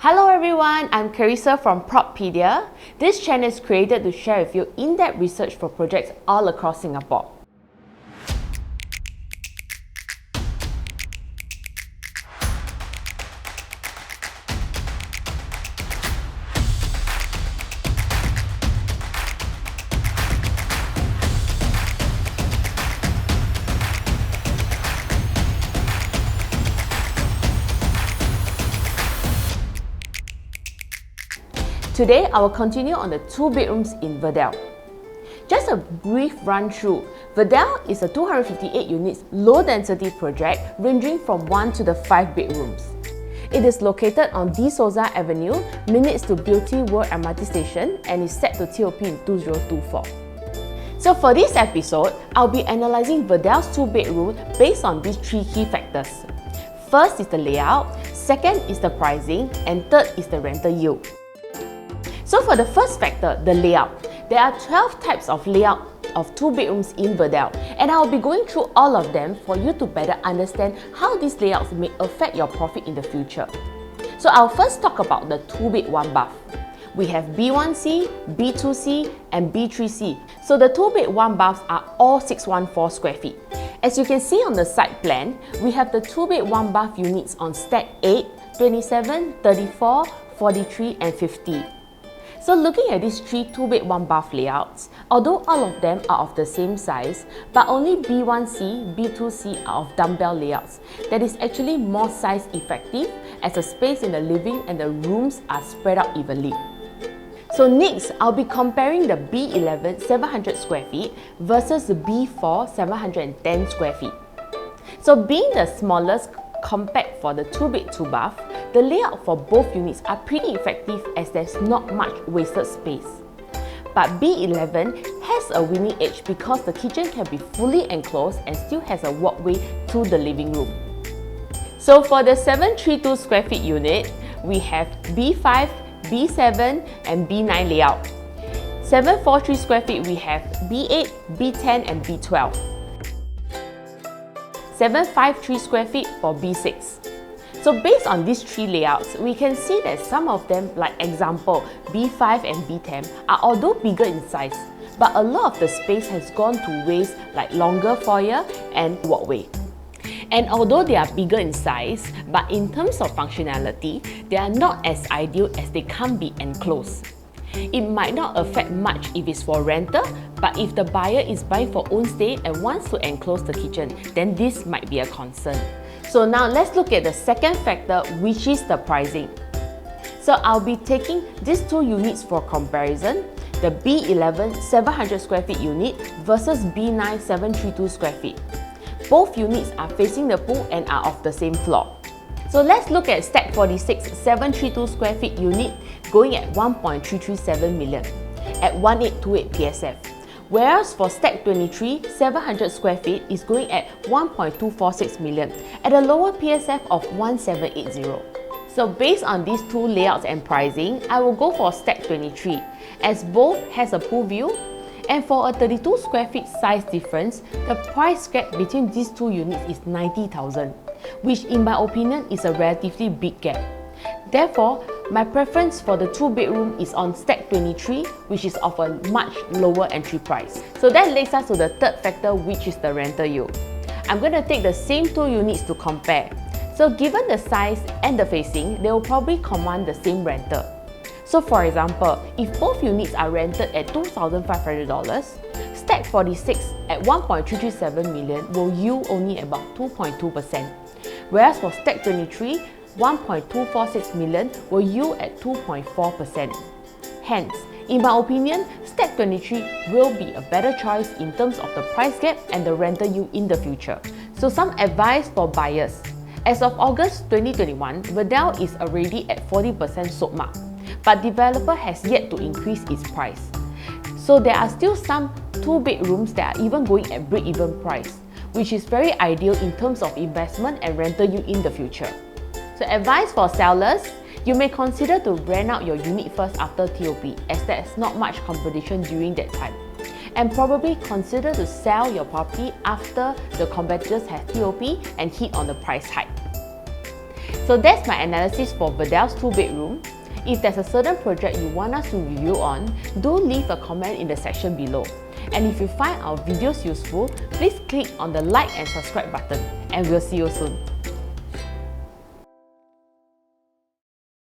Hello everyone, I'm Carissa from Propedia. This channel is created to share with you in-depth research for projects all across Singapore. Today, I will continue on the 2 bedrooms in Verdale. Just a brief run through. Verdale is a 258 units low density project ranging from 1 to the 5 bedrooms. It is located on De Souza Avenue, minutes to Beauty World MRT station, and is set to TOP in 2024. So for this episode, I'll be analysing Verdale's 2 bedroom based on these 3 key factors. First is the layout, second is the pricing, and third is the rental yield. So for the first factor, the layout, there are 12 types of layout of 2 bedrooms in Verdale, and I'll be going through all of them for you to better understand how these layouts may affect your profit in the future. So I'll first talk about the 2-bed 1-bath. We have B1C, B2C, and B3C. So the 2-bed 1-baths are all 614 square feet. As you can see on the site plan, we have the 2-bed 1-bath units on stack 8, 27, 34, 43, and 50. So looking at these 3 2-bed 1-bath layouts, although all of them are of the same size, but only B1C, B2C are of dumbbell layouts, that is actually more size effective as the space in the living and the rooms are spread out evenly. So next, I'll be comparing the B11 700 square feet versus the B4 710 square feet. So being the smallest compact for the 2-bed 2-bath, the layout for both units are pretty effective as there's not much wasted space. But B11 has a winning edge because the kitchen can be fully enclosed and still has a walkway to the living room. So for the 732 square feet unit, we have B5, B7 and B9 layout. 743 square feet we have B8, B10 and B12. 753 square feet for B6. So based on these 3 layouts, we can see that some of them, like example B5 and B10, are although bigger in size, but a lot of the space has gone to waste like longer foyer and walkway. And although they are bigger in size, but in terms of functionality, they are not as ideal as they can't be enclosed. It might not affect much if it's for renter, but if the buyer is buying for own stay and wants to enclose the kitchen, then this might be a concern. So now let's look at the second factor, which is the pricing. So I'll be taking these 2 units for comparison, the B11 700 square feet unit versus B9 732 square feet. Both units are facing the pool and are of the same floor. So let's look at stack 46 732 square feet unit going at 1.337 million at 1828 PSF. Whereas for stack 23 700 square feet is going at 1.246 million at a lower PSF of 1780. So based on these 2 layouts and pricing, I will go for stack 23 as both has a pool view, and for a 32 square feet size difference, the price gap between these 2 units is 90,000, which in my opinion is a relatively big gap. Therefore, my preference for the 2 bedroom is on stack 23, which is of a much lower entry price. So that leads us to the third factor, which is the rental yield. I'm going to take the same 2 units to compare. So given the size and the facing, they will probably command the same rental. So for example, if both units are rented at $2,500, stack 46 at 1.337 million will yield only about 2.2%. Whereas for stack 23, 1.246 million will yield at 2.4%. Hence, in my opinion, stack 23 will be a better choice in terms of the price gap and the rental yield in the future. So some advice for buyers. As of August 2021, Verdale is already at 40% sold mark, but developer has yet to increase its price. So there are still some 2 bedrooms that are even going at break-even price, which is very ideal in terms of investment and rental yield in the future. So advice for sellers, you may consider to rent out your unit first after TOP as there is not much competition during that time. And probably consider to sell your property after the competitors have TOP and hit on the price hike. So that's my analysis for Verdale's 2-bedroom. If there's a certain project you want us to review on, do leave a comment in the section below. And if you find our videos useful, please click on the like and subscribe button, and we'll see you soon.